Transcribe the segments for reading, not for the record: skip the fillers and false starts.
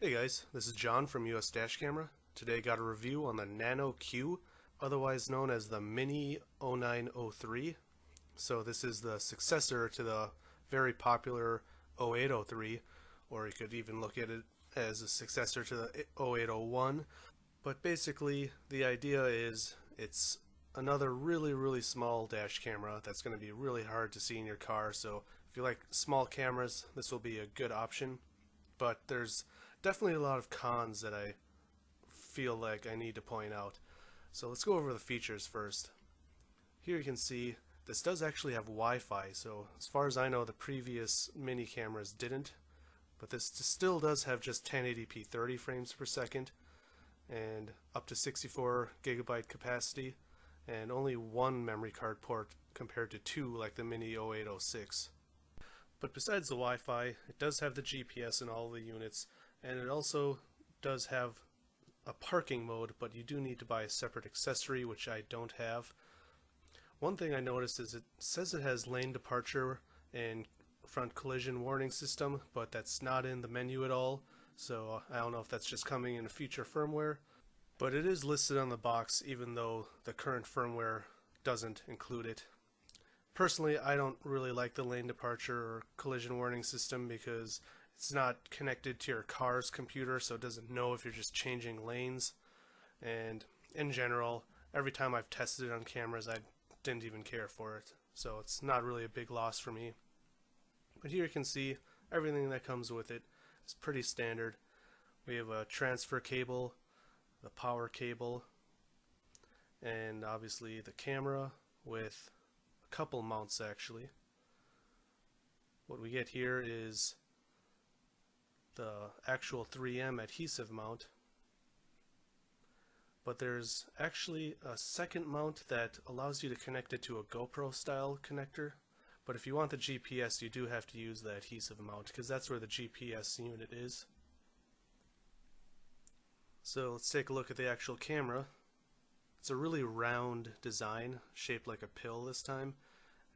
Hey guys, this is John from US Dash Camera. Today got a review on the Nano Q, otherwise known as the Mini 0903. So this is the successor to the very popular 0803, or you could even look at it as a successor to the 0801. But basically the idea is it's another really small dash camera that's going to be really hard to see in your car. So if you like small cameras, this will be a good option. But there's definitely a lot of cons that I feel like I need to point out. So let's go over the features first. Here you can see this does actually have Wi-Fi, so as far as I know the previous mini cameras didn't, but this still does have just 1080p 30 frames per second and up to 64 gigabyte capacity and only one memory card port compared to two like the Mini 0806. But besides the Wi-Fi, it does have the GPS in all the units, and it also does have a parking mode, but you do need to buy a separate accessory, which I don't have. One thing I noticed is it says it has lane departure and front collision warning system, but that's not in the menu at all, so I don't know if that's just coming in a future firmware. But it is listed on the box, even though the current firmware doesn't include it. Personally, I don't really like the lane departure or collision warning system because it's not connected to your car's computer, so it doesn't know if you're just changing lanes. And in general, every time I've tested it on cameras, I didn't even care for it. So it's not really a big loss for me. But here you can see everything that comes with it is pretty standard. We have a transfer cable, the power cable, and obviously the camera with couple mounts actually. What we get here is the actual 3M adhesive mount, but there's actually a second mount that allows you to connect it to a GoPro style connector, but if you want the GPS you do have to use the adhesive mount because that's where the GPS unit is. So let's take a look at the actual camera. It's a really round design, shaped like a pill this time.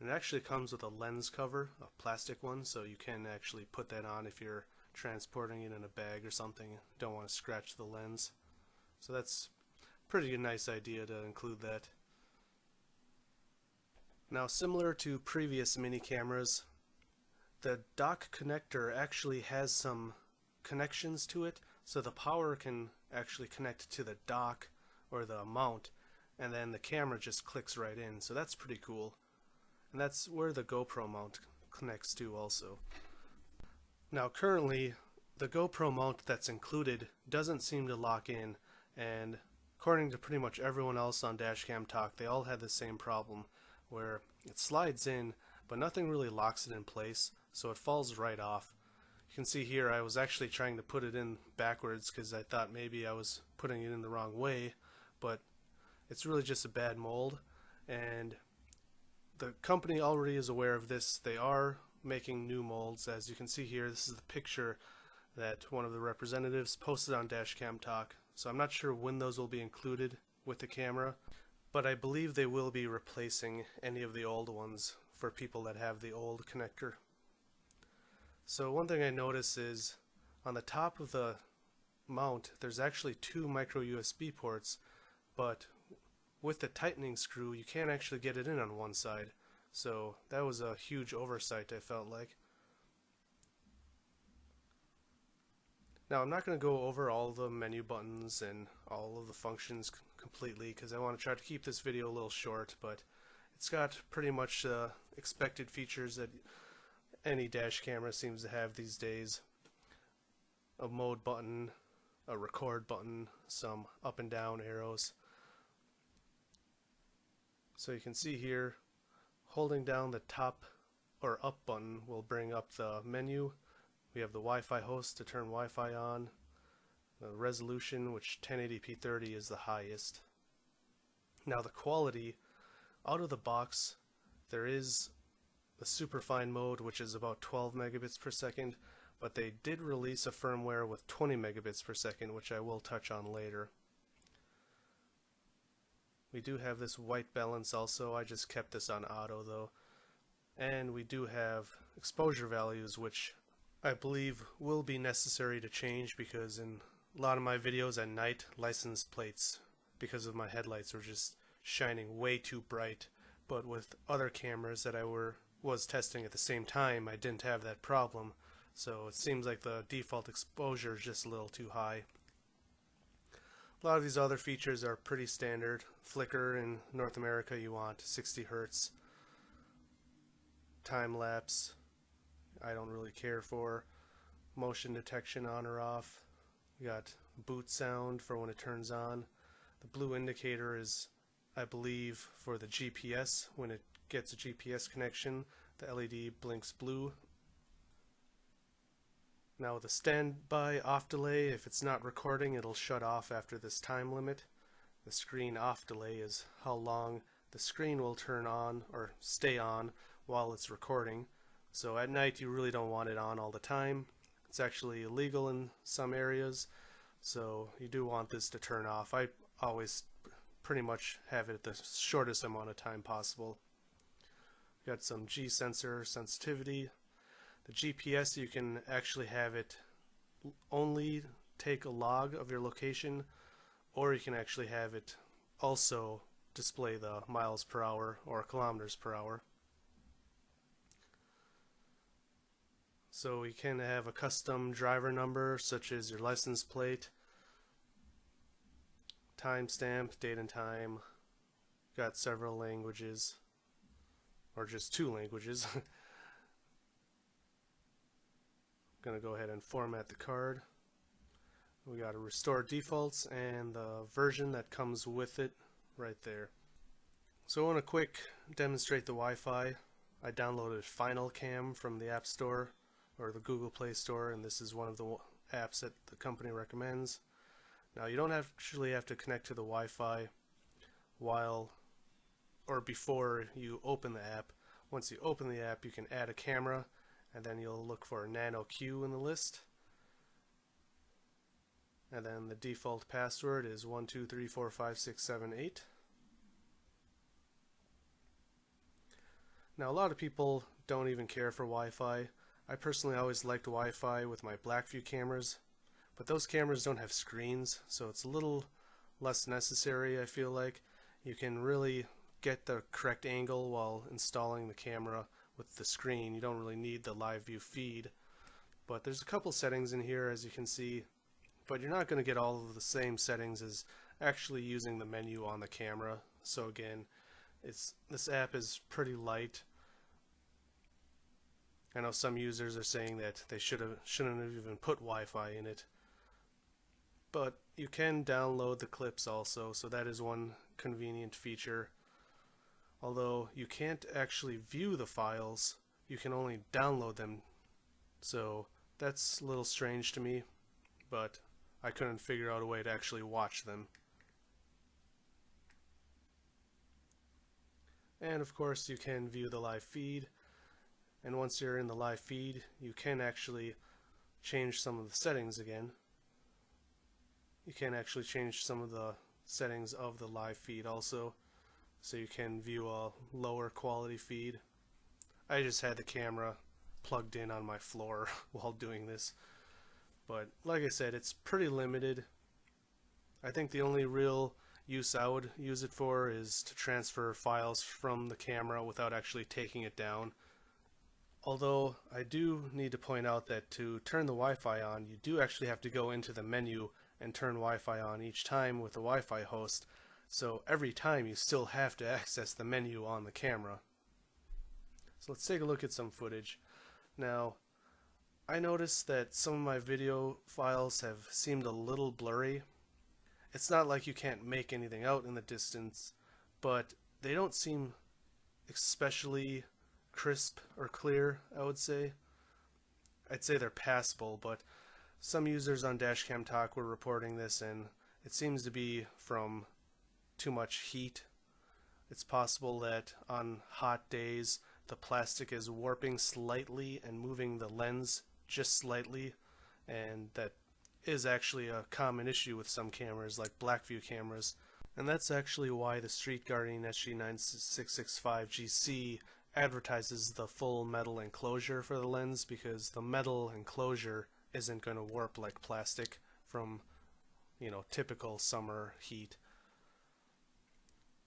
And it actually comes with a lens cover, a plastic one, so you can actually put that on if you're transporting it in a bag or something. Don't want to scratch the lens. So that's a pretty nice idea to include that. Now, similar to previous mini cameras, the dock connector actually has some connections to it, so the power can actually connect to the dock or the mount, and then the camera just clicks right in, so that's pretty cool. And that's where the GoPro mount connects to also. Now currently the GoPro mount that's included doesn't seem to lock in, and according to pretty much everyone else on Dashcam Talk, they all had the same problem where it slides in but nothing really locks it in place, so it falls right off. You can see here I was actually trying to put it in backwards because I thought maybe I was putting it in the wrong way, but it's really just a bad mold, and the company already is aware of this. They are making new molds. As you can see here, this is the picture that one of the representatives posted on Dashcam Talk. So I'm not sure when those will be included with the camera, but I believe they will be replacing any of the old ones for people that have the old connector. So one thing I notice is on the top of the mount there's actually two micro USB ports, but with the tightening screw you can't actually get it in on one side, so that was a huge oversight, I felt like. Now I'm not going to go over all the menu buttons and all of the functions completely because I want to try to keep this video a little short, but it's got pretty much expected features that any dash camera seems to have these days. A mode button, a record button, some up and down arrows. So you can see here, holding down the top or up button will bring up the menu. We have the Wi-Fi host to turn Wi-Fi on, the resolution, which 1080p 30 is the highest. Now the quality, out of the box, there is the superfine mode, which is about 12 megabits per second, but they did release a firmware with 20 megabits per second, which I will touch on later. We do have this white balance also. I just kept this on auto though. And we do have exposure values, which I believe will be necessary to change, because in a lot of my videos at night, license plates, because of my headlights, were just shining way too bright. But with other cameras that I was testing at the same time, I didn't have that problem. So it seems like the default exposure is just a little too high. A lot of these other features are pretty standard. Flicker in North America, you want 60 Hertz. Time lapse, I don't really care for. Motion detection on or off. You got boot sound for when it turns on. The blue indicator is, I believe, for the GPS. When it gets a GPS connection, the LED blinks blue. Now with the standby off delay, if it's not recording, it'll shut off after this time limit. The screen off delay is how long the screen will turn on or stay on while it's recording. So at night you really don't want it on all the time. It's actually illegal in some areas, so you do want this to turn off. I always pretty much have it at the shortest amount of time possible. Got some G sensor sensitivity. The GPS, you can actually have it only take a log of your location, or you can actually have it also display the miles per hour or kilometers per hour. So you can have a custom driver number, such as your license plate, timestamp, date and time. Got several languages, or just 2 languages. Gonna go ahead and format the card. We got to restore defaults and the version that comes with it right there. So I want to quick demonstrate the Wi-Fi. I downloaded Final Cam from the App Store or the Google Play Store, and this is one of the apps that the company recommends. Now you don't actually have to connect to the Wi-Fi while or before you open the app. Once you open the app, you can add a camera, and then you'll look for Nano Q in the list. And then the default password is 12345678. Now a lot of people don't even care for Wi-Fi. I personally always liked Wi-Fi with my Blackview cameras, but those cameras don't have screens, so it's a little less necessary, I feel like. You can really get the correct angle while installing the camera with the screen. You don't really need the live view feed, but there's a couple settings in here, as you can see, but you're not going to get all of the same settings as actually using the menu on the camera. So again, this app is pretty light. I know some users are saying that they shouldn't have even put Wi-Fi in it, but you can download the clips also, so that is one convenient feature. Although you can't actually view the files, you can only download them, so that's a little strange to me, but I couldn't figure out a way to actually watch them. And of course you can view the live feed, and once you're in the live feed you can actually change some of the settings again. You can actually change some of the settings of the live feed also, so you can view a lower quality feed. I just had the camera plugged in on my floor while doing this, but like I said, it's pretty limited. I think the only real use I would use it for is to transfer files from the camera without actually taking it down. Although I do need to point out that to turn the Wi-Fi on, you do actually have to go into the menu and turn Wi-Fi on each time with the Wi-Fi host. So every time you still have to access the menu on the camera. So let's take a look at some footage. Now, I noticed that some of my video files have seemed a little blurry. It's not like you can't make anything out in the distance, but they don't seem especially crisp or clear, I would say. I'd say they're passable, but some users on Dashcam Talk were reporting this, and it seems to be from too much heat. It's possible that on hot days the plastic is warping slightly and moving the lens just slightly, and that is actually a common issue with some cameras like Blackview cameras, and that's actually why the Street Guardian SG9665GC advertises the full metal enclosure for the lens, because the metal enclosure isn't going to warp like plastic from, typical summer heat.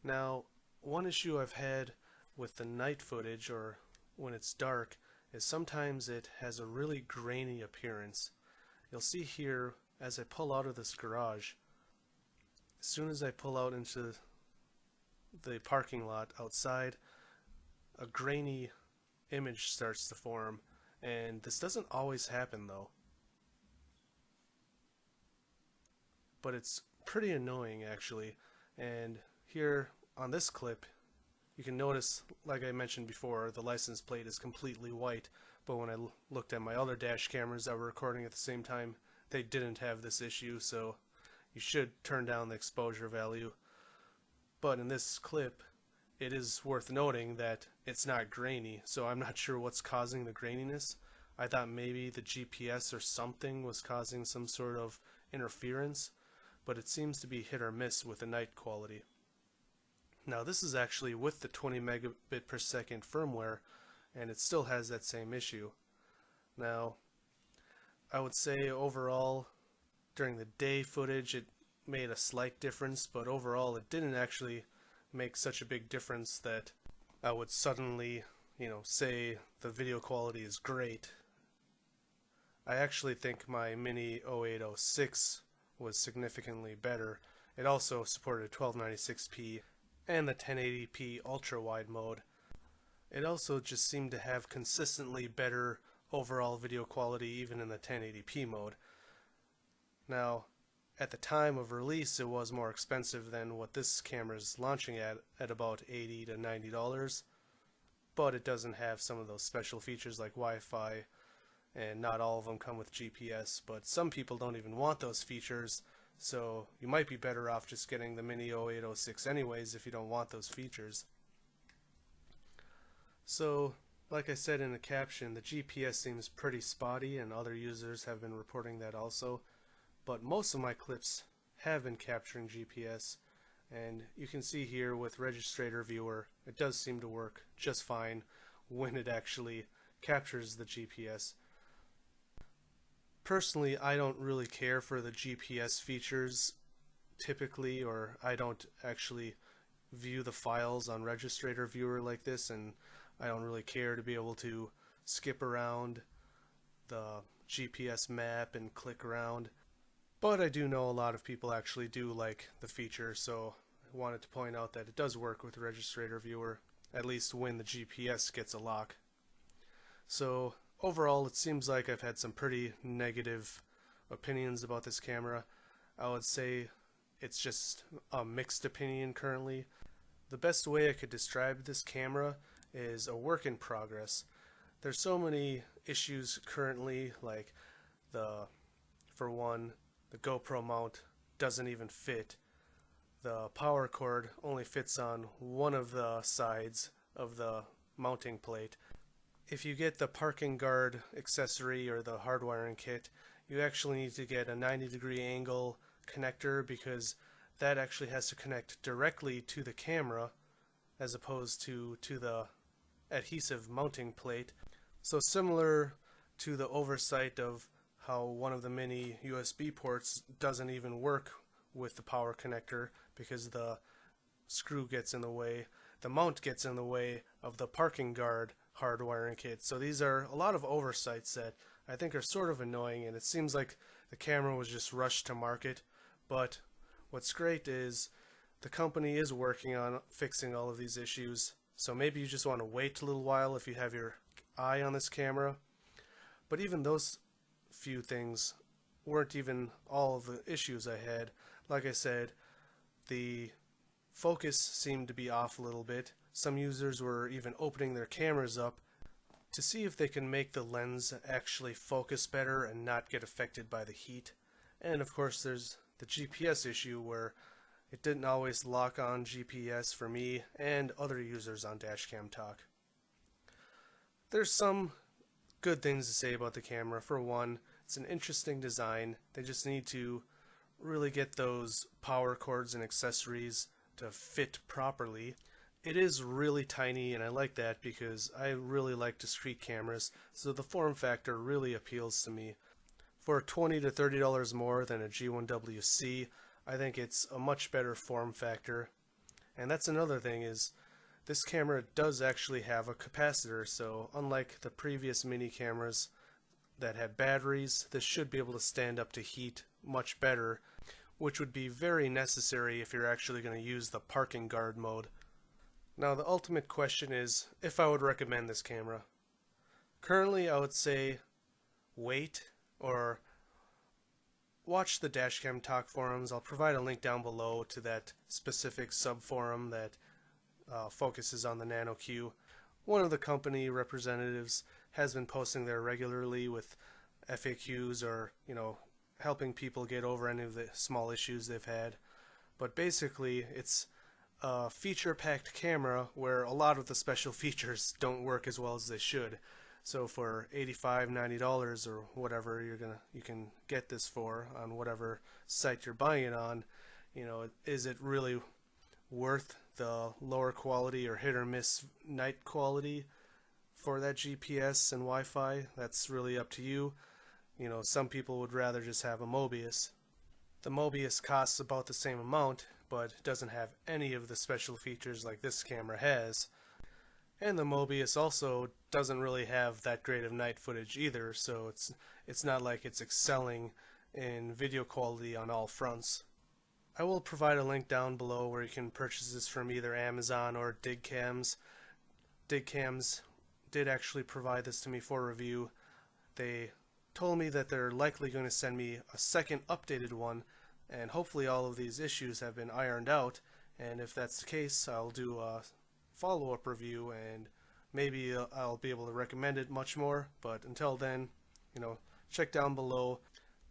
Now, one issue I've had with the night footage, or when it's dark, is sometimes it has a really grainy appearance. You'll see here as I pull out of this garage, as soon as I pull out into the parking lot outside, a grainy image starts to form, and this doesn't always happen though. But it's pretty annoying actually, and here on this clip you can notice, like I mentioned before, the license plate is completely white, but when I looked at my other dash cameras that were recording at the same time, they didn't have this issue, so you should turn down the exposure value. But in this clip, it is worth noting that it's not grainy, so I'm not sure what's causing the graininess. I thought maybe the GPS or something was causing some sort of interference, but it seems to be hit or miss with the night quality. Now this is actually with the 20 megabit per second firmware, and it still has that same issue. Now, I would say overall, during the day footage it made a slight difference, but overall it didn't actually make such a big difference that I would suddenly, say the video quality is great. I actually think my Mini 0806 was significantly better. It also supported 1296p and the 1080p ultra-wide mode. It also just seemed to have consistently better overall video quality even in the 1080p mode. Now, at the time of release it was more expensive than what this camera is launching at about $80 to $90, but it doesn't have some of those special features like Wi-Fi, and not all of them come with GPS, but some people don't even want those features, so you might be better off just getting the Mini 0806 anyways if you don't want those features. So, like I said in the caption, the GPS seems pretty spotty, and other users have been reporting that also, but most of my clips have been capturing GPS, and you can see here with Registrator Viewer, it does seem to work just fine when it actually captures the GPS. Personally, I don't really care for the GPS features typically, or I don't actually view the files on Registrator Viewer like this, and I don't really care to be able to skip around the GPS map and click around. But I do know a lot of people actually do like the feature, so I wanted to point out that it does work with Registrator Viewer, at least when the GPS gets a lock. So overall, it seems like I've had some pretty negative opinions about this camera. I would say it's just a mixed opinion currently. The best way I could describe this camera is a work in progress. There's so many issues currently, like for one, the GoPro mount doesn't even fit. The power cord only fits on one of the sides of the mounting plate. If you get the parking guard accessory or the hardwiring kit, you actually need to get a 90-degree angle connector, because that actually has to connect directly to the camera as opposed to the adhesive mounting plate. So similar to the oversight of how one of the mini USB ports doesn't even work with the power connector because the screw gets in the way, the mount gets in the way of the parking guard hardwiring kit. So these are a lot of oversights that I think are sort of annoying, and it seems like the camera was just rushed to market. But what's great is the company is working on fixing all of these issues, so maybe you just want to wait a little while if you have your eye on this camera. But even those few things weren't even all of the issues I had. Like I said, the focus seemed to be off a little bit. Some users were even opening their cameras up to see if they can make the lens actually focus better and not get affected by the heat. And of course there's the GPS issue where it didn't always lock on GPS for me and other users on Dashcam Talk. There's some good things to say about the camera. For one, it's an interesting design. They just need to really get those power cords and accessories to fit properly. It is really tiny, and I like that because I really like discrete cameras, so the form factor really appeals to me. For $20 to $30 more than a G1WC, I think it's a much better form factor. And that's another thing is this camera does actually have a capacitor, so unlike the previous mini cameras that had batteries, this should be able to stand up to heat much better, which would be very necessary if you're actually going to use the parking guard mode. Now the ultimate question is if I would recommend this camera. Currently I would say wait or watch the Dashcam Talk forums. I'll provide a link down below to that specific sub-forum that focuses on the Nano Q. One of the company representatives has been posting there regularly with FAQs or, helping people get over any of the small issues they've had. But basically, it's a feature-packed camera where a lot of the special features don't work as well as they should. So for $85, $90 or whatever you can get this for on whatever site you're buying it on, is it really worth the lower quality or hit or miss night quality for that GPS and Wi-Fi? That's really up to you. Some people would rather just have a Mobius. The Mobius costs about the same amount, but doesn't have any of the special features like this camera has. And the Mobius also doesn't really have that great of night footage either, so it's not like it's excelling in video quality on all fronts. I will provide a link down below where you can purchase this from either Amazon or DigCams. DigCams did actually provide this to me for review. They told me that they're likely going to send me a second updated one, and hopefully all of these issues have been ironed out, and if that's the case, I'll do a follow-up review and maybe I'll be able to recommend it much more. But until then, check down below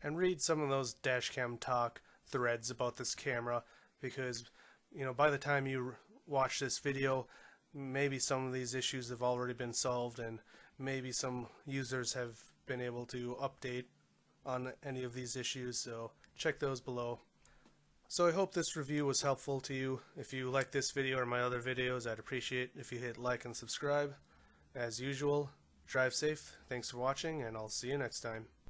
and read some of those Dashcam Talk threads about this camera, because by the time you watch this video, maybe some of these issues have already been solved and maybe some users have been able to update on any of these issues, so check those below. So I hope this review was helpful to you. If you like this video or my other videos, I'd appreciate if you hit like and subscribe. As usual, drive safe, thanks for watching, and I'll see you next time.